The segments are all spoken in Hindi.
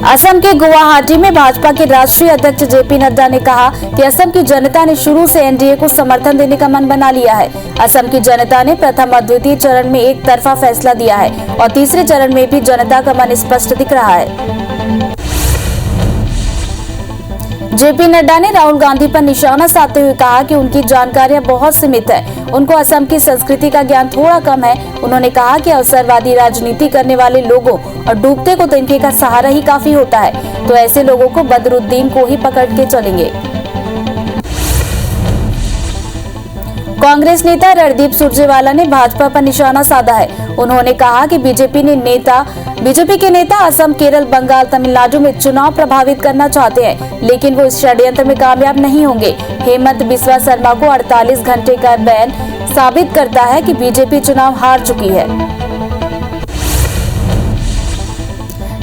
असम के गुवाहाटी में भाजपा के राष्ट्रीय अध्यक्ष जेपी नड्डा ने कहा कि असम की जनता ने शुरू से एनडीए को समर्थन देने का मन बना लिया है। असम की जनता ने प्रथम और द्वितीय चरण में एक तरफा फैसला दिया है और तीसरे चरण में भी जनता का मन स्पष्ट दिख रहा है। जेपी नड्डा ने राहुल गांधी पर निशाना साधते हुए कहा कि उनकी जानकारियां बहुत सीमित है, उनको असम की संस्कृति का ज्ञान थोड़ा कम है। उन्होंने कहा कि अवसरवादी राजनीति करने वाले लोगों और डूबते को तिनके का सहारा ही काफी होता है, तो ऐसे लोगों को बदरुद्दीन को ही पकड़ के चलेंगे। कांग्रेस नेता रणदीप सुरजेवाला ने भाजपा पर निशाना साधा है। उन्होंने कहा कि बीजेपी के नेता असम, केरल, बंगाल, तमिलनाडु में चुनाव प्रभावित करना चाहते हैं, लेकिन वो इस षड्यंत्र में कामयाब नहीं होंगे। हेमंत बिस्वा शर्मा को 48 घंटे का बैन साबित करता है कि बीजेपी चुनाव हार चुकी है।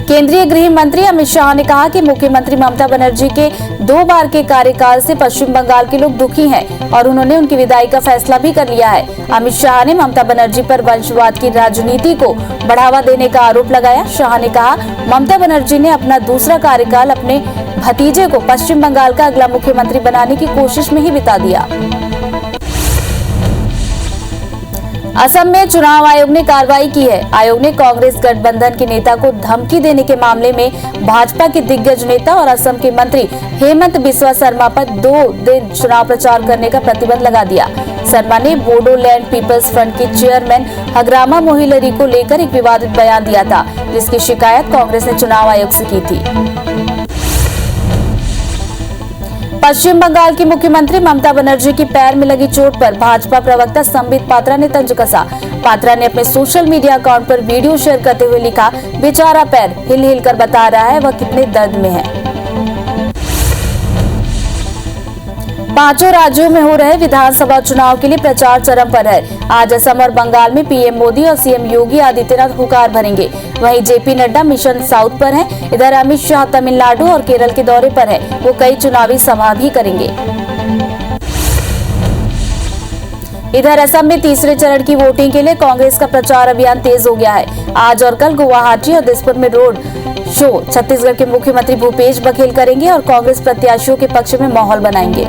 केंद्रीय गृह मंत्री अमित शाह ने कहा कि मुख्यमंत्री ममता बनर्जी के 2 बार के कार्यकाल से पश्चिम बंगाल के लोग दुखी हैं और उन्होंने उनकी विदाई का फैसला भी कर लिया है। अमित शाह ने ममता बनर्जी पर वंशवाद की राजनीति को बढ़ावा देने का आरोप लगाया। शाह ने कहा, ममता बनर्जी ने अपना दूसरा कार्यकाल अपने भतीजे को पश्चिम बंगाल का अगला मुख्यमंत्री बनाने की कोशिश में ही बिता दिया। असम में चुनाव आयोग ने कार्रवाई की है। आयोग ने कांग्रेस गठबंधन के नेता को धमकी देने के मामले में भाजपा के दिग्गज नेता और असम के मंत्री हेमंत बिस्वा शर्मा पर 2 दिन चुनाव प्रचार करने का प्रतिबंध लगा दिया। शर्मा ने बोडोलैंड पीपल्स फ्रंट के चेयरमैन हग्रामा मोहिलरी को लेकर एक विवादित बयान दिया था, जिसकी शिकायत कांग्रेस ने चुनाव आयोग से की थी। पश्चिम बंगाल की मुख्यमंत्री ममता बनर्जी की पैर में लगी चोट पर भाजपा प्रवक्ता संबित पात्रा ने तंज कसा। पात्रा ने अपने सोशल मीडिया अकाउंट पर वीडियो शेयर करते हुए लिखा, बेचारा पैर हिल हिल कर बता रहा है वह कितने दर्द में है। 5 राज्यों में हो रहे विधानसभा चुनाव के लिए प्रचार चरम पर है। आज असम और बंगाल में पीएम मोदी और सीएम योगी आदित्यनाथ हुंकार भरेंगे। वहीं जेपी नड्डा मिशन साउथ पर हैं। इधर अमित शाह तमिलनाडु और केरल के दौरे पर हैं। वो कई चुनावी सभा भी करेंगे। इधर असम में तीसरे चरण की वोटिंग के लिए कांग्रेस का प्रचार अभियान तेज हो गया है। आज और कल गुवाहाटी और दिसपुर में रोड शो छत्तीसगढ़ के मुख्यमंत्री भूपेश बघेल करेंगे और कांग्रेस प्रत्याशियों के पक्ष में माहौल बनाएंगे।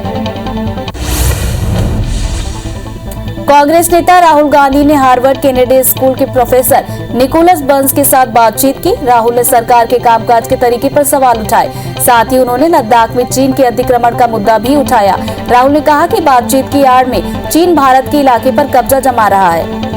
कांग्रेस नेता राहुल गांधी ने हार्वर्ड कैनेडियन स्कूल के प्रोफेसर निकोलस बर्न्स के साथ बातचीत की। राहुल ने सरकार के कामकाज के तरीके पर सवाल उठाए। साथ ही उन्होंने लद्दाख में चीन के अतिक्रमण का मुद्दा भी उठाया। राहुल ने कहा कि बातचीत की आड़ में चीन भारत के इलाके पर कब्जा जमा रहा है।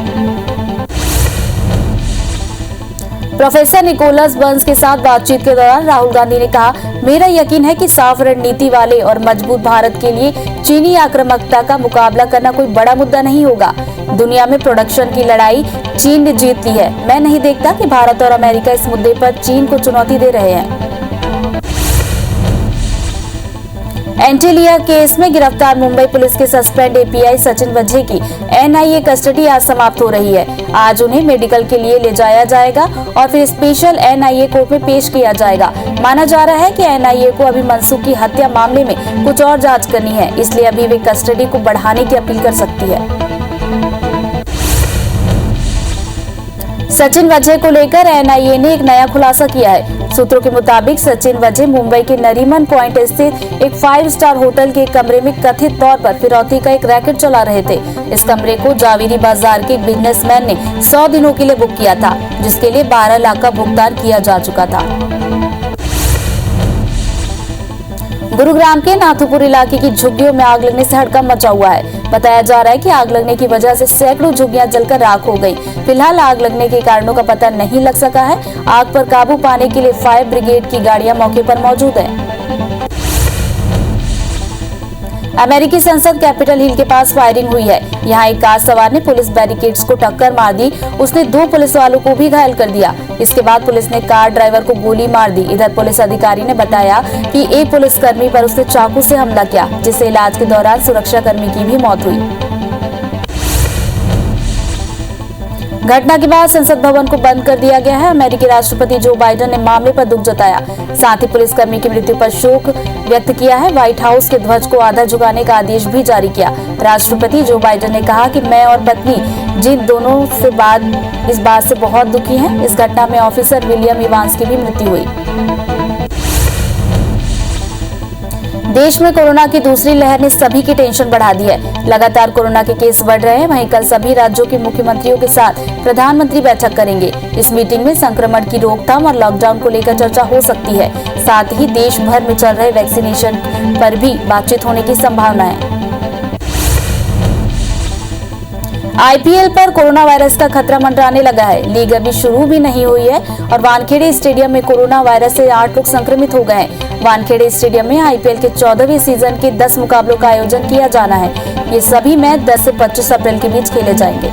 प्रोफेसर निकोलस बर्न्स के साथ बातचीत के दौरान राहुल गांधी ने कहा, मेरा यकीन है कि साफ रणनीति वाले और मजबूत भारत के लिए चीनी आक्रामकता का मुकाबला करना कोई बड़ा मुद्दा नहीं होगा। दुनिया में प्रोडक्शन की लड़ाई चीन ने जीत ली है। मैं नहीं देखता कि भारत और अमेरिका इस मुद्दे पर चीन को चुनौती दे रहे हैं। एंटीलिया केस में गिरफ्तार मुंबई पुलिस के सस्पेंड एपीआई सचिन वजह की एनआईए कस्टडी आज समाप्त हो रही है। आज उन्हें मेडिकल के लिए ले जाया जाएगा और फिर स्पेशल एनआईए कोर्ट में पेश किया जाएगा। माना जा रहा है कि एनआईए को अभी मनसूख की हत्या मामले में कुछ और जांच करनी है, इसलिए अभी वे कस्टडी को बढ़ाने की अपील कर सकती है। सचिन वजह को लेकर एनआईए ने एक नया खुलासा किया है। सूत्रों के मुताबिक सचिन वजह मुंबई के नरीमन पॉइंट स्थित एक 5 स्टार होटल के एक कमरे में कथित तौर पर फिरौती का एक रैकेट चला रहे थे। इस कमरे को जावेरी बाजार के एक बिजनेसमैन ने 100 दिनों के लिए बुक किया था, जिसके लिए 12 लाख का भुगतान किया जा चुका था। गुरुग्राम के नाथुपुर इलाके की झुग्गियों में आग लगने से हड़कंप मचा हुआ है। बताया जा रहा है कि आग लगने की वजह से सैकड़ों झुग्गियां जलकर राख हो गई। फिलहाल आग लगने के कारणों का पता नहीं लग सका है। आग पर काबू पाने के लिए फायर ब्रिगेड की गाड़ियां मौके पर मौजूद है। अमेरिकी संसद कैपिटल हिल के पास फायरिंग हुई है। यहाँ एक कार सवार ने पुलिस बैरिकेड्स को टक्कर मार दी। उसने 2 पुलिस वालों को भी घायल कर दिया। इसके बाद पुलिस ने कार ड्राइवर को गोली मार दी। इधर पुलिस अधिकारी ने बताया कि एक पुलिसकर्मी पर उसने चाकू से हमला किया, जिससे इलाज के दौरान सुरक्षाकर्मी की भी मौत हुई। घटना के बाद संसद भवन को बंद कर दिया गया है। अमेरिकी राष्ट्रपति जो बाइडेन ने मामले पर दुख जताया, साथ ही पुलिसकर्मी की मृत्यु पर शोक व्यक्त किया है। व्हाइट हाउस के ध्वज को आधा झुकाने का आदेश भी जारी किया। राष्ट्रपति जो बाइडेन ने कहा कि मैं और पत्नी जिन दोनों से इस बात से बहुत दुखी हैं। इस घटना में ऑफिसर विलियम इवांस की भी मृत्यु हुई। देश में कोरोना की दूसरी लहर ने सभी की टेंशन बढ़ा दी है। लगातार कोरोना के केस बढ़ रहे हैं। वहीं कल सभी राज्यों के मुख्यमंत्रियों के साथ प्रधानमंत्री बैठक करेंगे। इस मीटिंग में संक्रमण की रोकथाम और लॉकडाउन को लेकर चर्चा हो सकती है। साथ ही देश भर में चल रहे वैक्सीनेशन पर भी बातचीत होने की संभावना है। आईपीएल पर कोरोना वायरस का खतरा मंडराने लगा है। लीग अभी शुरू भी नहीं हुई है और वानखेड़े स्टेडियम में कोरोना वायरस से 8 लोग संक्रमित हो गए हैं। वानखेड़े स्टेडियम में आईपीएल के 14वें सीजन के 10 मुकाबलों का आयोजन किया जाना है। ये सभी मैच 10 से 25 अप्रैल के बीच खेले जाएंगे।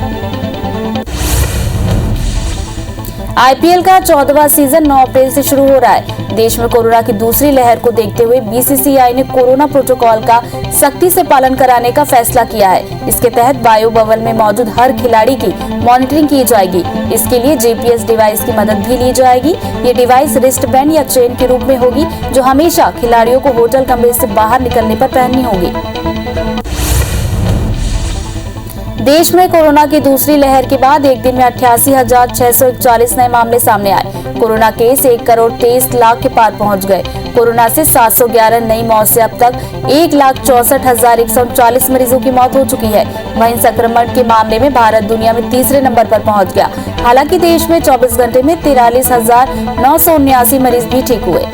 आईपीएल का 14वां सीजन 9 अप्रैल से शुरू हो रहा है। देश में कोरोना की दूसरी लहर को देखते हुए बीसीसीआई ने कोरोना प्रोटोकॉल का सख्ती से पालन कराने का फैसला किया है। इसके तहत बायो बबल में मौजूद हर खिलाड़ी की मॉनिटरिंग की जाएगी। इसके लिए जीपीएस डिवाइस की मदद भी ली जाएगी। ये डिवाइस रिस्ट बैंड या चेन के रूप में होगी, जो हमेशा खिलाड़ियों को होटल कमरे से बाहर निकलने पर पहननी होगी। देश में कोरोना की दूसरी लहर के बाद एक दिन में 88,641 नए मामले सामने आए। कोरोना केस 1,23,00,000 के पार पहुंच गए। कोरोना से 711 नई मौत से अब तक 1,64,139 मरीजों की मौत हो चुकी है। वहीं संक्रमण के मामले में भारत दुनिया में तीसरे नंबर पर पहुंच गया। हालांकि देश में 24 घंटे में 43,979 मरीज भी ठीक हुए।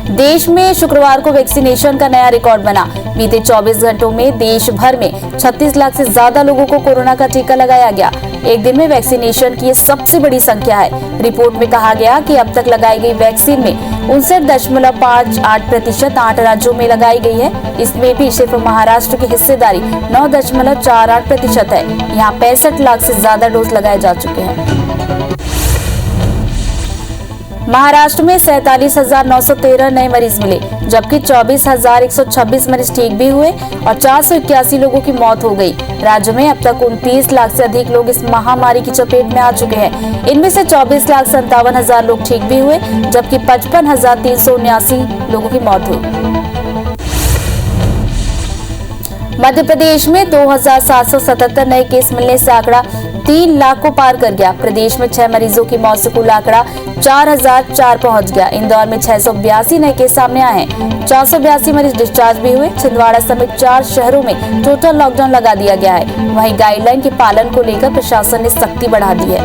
देश में शुक्रवार को वैक्सीनेशन का नया रिकॉर्ड बना। बीते 24 घंटों में देश भर में 36 लाख से ज्यादा लोगों को कोरोना का टीका लगाया गया। एक दिन में वैक्सीनेशन की ये सबसे बड़ी संख्या है। रिपोर्ट में कहा गया कि अब तक लगाई गई वैक्सीन में 59.58% 8 राज्यों में लगाई गई है। इसमें भी सिर्फ महाराष्ट्र की हिस्सेदारी 9.48% है। यहाँ 65 लाख से ज्यादा डोज लगाए जा चुके हैं। महाराष्ट्र में 47,913 नए मरीज मिले, जबकि 24,126 मरीज ठीक भी हुए और 481 लोगों की मौत हो गई। राज्य में अब तक 29 लाख से अधिक लोग इस महामारी की चपेट में आ चुके हैं। इनमें से 24,57,000 लोग ठीक भी हुए, जबकि 55,379 लोगों की मौत हुई। मध्य प्रदेश में 2,777 नए केस मिलने से आंकड़ा 3 लाख को पार कर गया। प्रदेश में 6 मरीजों की मौत से कुल आंकड़ा 4,004 पहुंच गया। इंदौर में 682 नए केस सामने आए हैं। 482 मरीज डिस्चार्ज भी हुए। छिंदवाड़ा समेत 4 शहरों में टोटल लॉकडाउन लगा दिया गया है। वहीं गाइडलाइन के पालन को लेकर प्रशासन ने सख्ती बढ़ा दी है।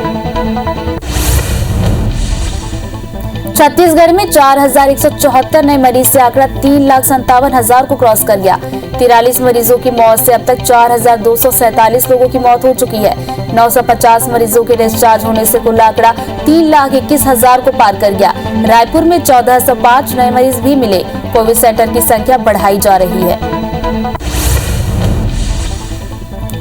छत्तीसगढ़ में 4,174 नए मरीज से आंकड़ा 3,57,000 को क्रॉस कर गया। 43 मरीजों की मौत से अब तक 4,247 लोगों की मौत हो चुकी है। 950 मरीजों के डिस्चार्ज होने से कुल आंकड़ा 3,21,000 को पार कर गया। रायपुर में 1,405 नए मरीज भी मिले। कोविड सेंटर की संख्या बढ़ाई जा रही है।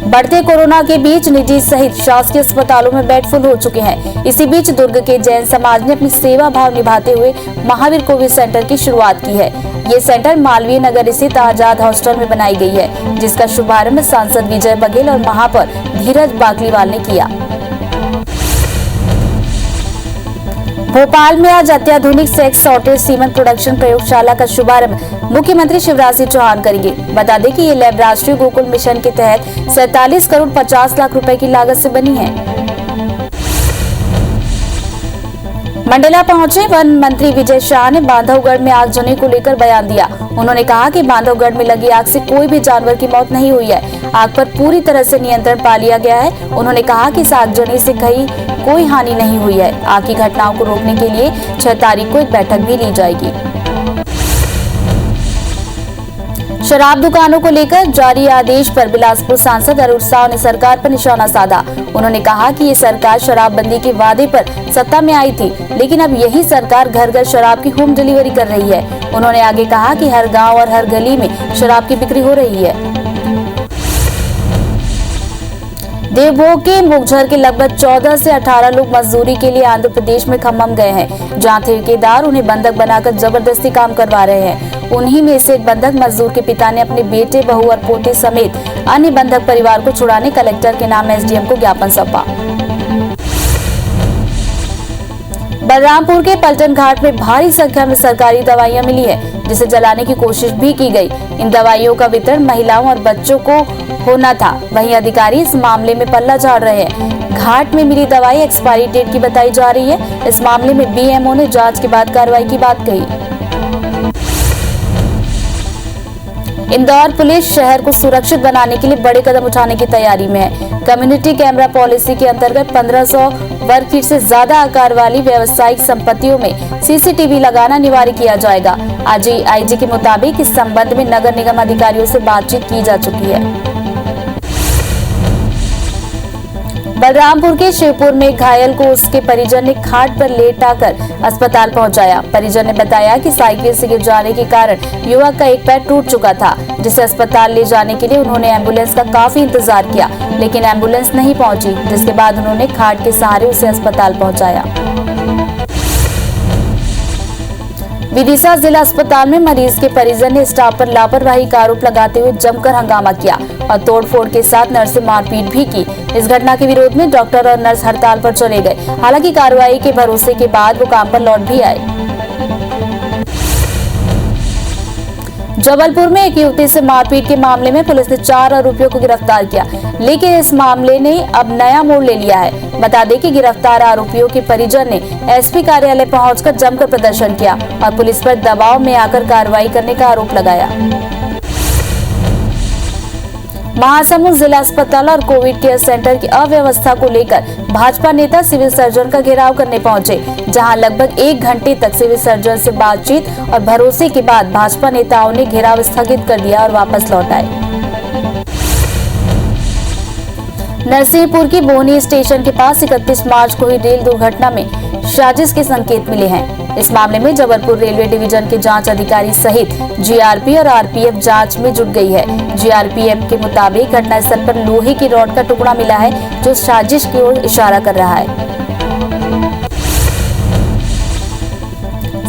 बढ़ते कोरोना के बीच निजी सहित शासकीय अस्पतालों में बेड फुल हो चुके हैं। इसी बीच दुर्ग के जैन समाज ने अपनी सेवा भाव निभाते हुए महावीर कोविड सेंटर की शुरुआत की है। ये सेंटर मालवीय नगर स्थित आजाद हॉस्टल में बनाई गई है, जिसका शुभारंभ सांसद विजय बघेल और महापौर धीरज बाकलीवाल ने किया। भोपाल में आज अत्याधुनिक सेक्स शॉर्टेज सीमेंट प्रोडक्शन प्रयोगशाला का शुभारंभ मुख्यमंत्री शिवराज सिंह चौहान करेंगे। बता दें कि ये लैब राष्ट्रीय गोकुल मिशन के तहत 47 करोड़ 50 लाख रुपए की लागत से बनी है। मंडला पहुंचे वन मंत्री विजय शाह ने बांधवगढ़ में आगजनी को लेकर बयान दिया। उन्होंने कहा कि बांधवगढ़ में लगी आग से कोई भी जानवर की मौत नहीं हुई है। आग पर पूरी तरह से नियंत्रण पा लिया गया है। उन्होंने कहा कि इस आगजनी से कोई हानि नहीं हुई है। आग की घटनाओं को रोकने के लिए 6 तारीख को एक बैठक भी ली जाएगी। शराब दुकानों को लेकर जारी आदेश पर बिलासपुर सांसद अरुण साव ने सरकार पर निशाना साधा। उन्होंने कहा कि ये सरकार शराबबंदी के वादे पर सत्ता में आई थी, लेकिन अब यही सरकार घर घर शराब की होम डिलीवरी कर रही है। उन्होंने आगे कहा कि हर गांव और हर गली में शराब की बिक्री हो रही है। देवभोग के मुगझर के लगभग 14 से 18 लोग मजदूरी के लिए आंध्र प्रदेश में खम्मम गए हैं, जहां ठेकेदार उन्हें बंधक बनाकर जबरदस्ती काम करवा रहे हैं। उन्हीं में से एक बंधक मजदूर के पिता ने अपने बेटे, बहू और पोते समेत अन्य बंधक परिवार को छुड़ाने कलेक्टर के नाम एसडीएम को ज्ञापन सौंपा। बलरामपुर के पलटन घाट में भारी संख्या में सरकारी दवाइयां मिली है, जिसे जलाने की कोशिश भी की गई। इन दवाइयों का वितरण महिलाओं और बच्चों को होना था। वहीं अधिकारी इस मामले में पल्ला झाड़ रहे हैं। घाट में मिली दवाई एक्सपायरी डेट की बताई जा रही है। इस मामले में बीएमओ ने जांच के बाद कार्रवाई की बात कही। इंदौर पुलिस शहर को सुरक्षित बनाने के लिए बड़े कदम उठाने की तैयारी में है। कम्युनिटी कैमरा पॉलिसी के अंतर्गत 1500 वर्ग फीट से ज्यादा आकार वाली व्यावसायिक संपत्तियों में सीसीटीवी लगाना अनिवार्य किया जाएगा। आज आईजी के मुताबिक इस संबंध में नगर निगम अधिकारियों से बातचीत की जा चुकी है। बलरामपुर के शिवपुर में घायल को उसके परिजन ने खाट पर लेटाकर अस्पताल पहुंचाया। परिजन ने बताया कि साइकिल से गिर जाने के कारण युवक का एक पैर टूट चुका था, जिसे अस्पताल ले जाने के लिए उन्होंने एम्बुलेंस का काफी इंतजार किया, लेकिन एम्बुलेंस नहीं पहुंची, जिसके बाद उन्होंने खाट के सहारे उसे अस्पताल पहुंचाया। विदिशा जिला अस्पताल में मरीज के परिजन ने स्टाफ पर लापरवाही का आरोप लगाते हुए जमकर हंगामा किया और तोड़फोड़ के साथ नर्स से मारपीट भी की। इस घटना के विरोध में डॉक्टर और नर्स हड़ताल पर चले गए। हालांकि कार्रवाई के भरोसे के बाद वो काम पर लौट भी आए। जबलपुर में एक युवती से मारपीट के मामले में पुलिस ने 4 आरोपियों को गिरफ्तार किया, लेकिन इस मामले ने अब नया मोड़ ले लिया है। बता दें कि गिरफ्तार आरोपियों के परिजन ने एसपी कार्यालय पहुंचकर जमकर प्रदर्शन किया और पुलिस पर दबाव में आकर कार्रवाई करने का आरोप लगाया। महासमुंद जिला अस्पताल और कोविड केयर सेंटर की अव्यवस्था को लेकर भाजपा नेता सिविल सर्जन का घेराव करने पहुंचे, जहां लगभग 1 घंटे तक सिविल सर्जन से बातचीत और भरोसे के बाद भाजपा नेताओं ने घेराव स्थगित कर दिया और वापस लौट आए। नरसिंहपुर की बोहनी स्टेशन के पास 31 मार्च को हुई रेल दुर्घटना में साजिश के संकेत मिले हैं। इस मामले में जबलपुर रेलवे डिवीजन के जांच अधिकारी सहित जीआरपी और आरपीएफ जांच में जुट गई है। जीआरपीएफ के मुताबिक घटनास्थल पर लोहे की रॉड का टुकड़ा मिला है, जो साजिश की ओर इशारा कर रहा है।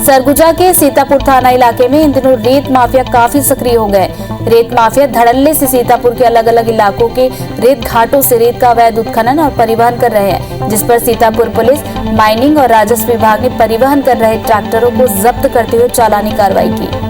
सरगुजा के सीतापुर थाना इलाके में इन दिनों रेत माफिया काफी सक्रिय हो गए। रेत माफिया धड़ल्ले से सीतापुर के अलग अलग इलाकों के रेत घाटों से रेत का अवैध उत्खनन और परिवहन कर रहे हैं, जिस पर सीतापुर पुलिस, माइनिंग और राजस्व विभाग ने परिवहन कर रहे ट्रैक्टरों को जब्त करते हुए चालानी कार्रवाई की।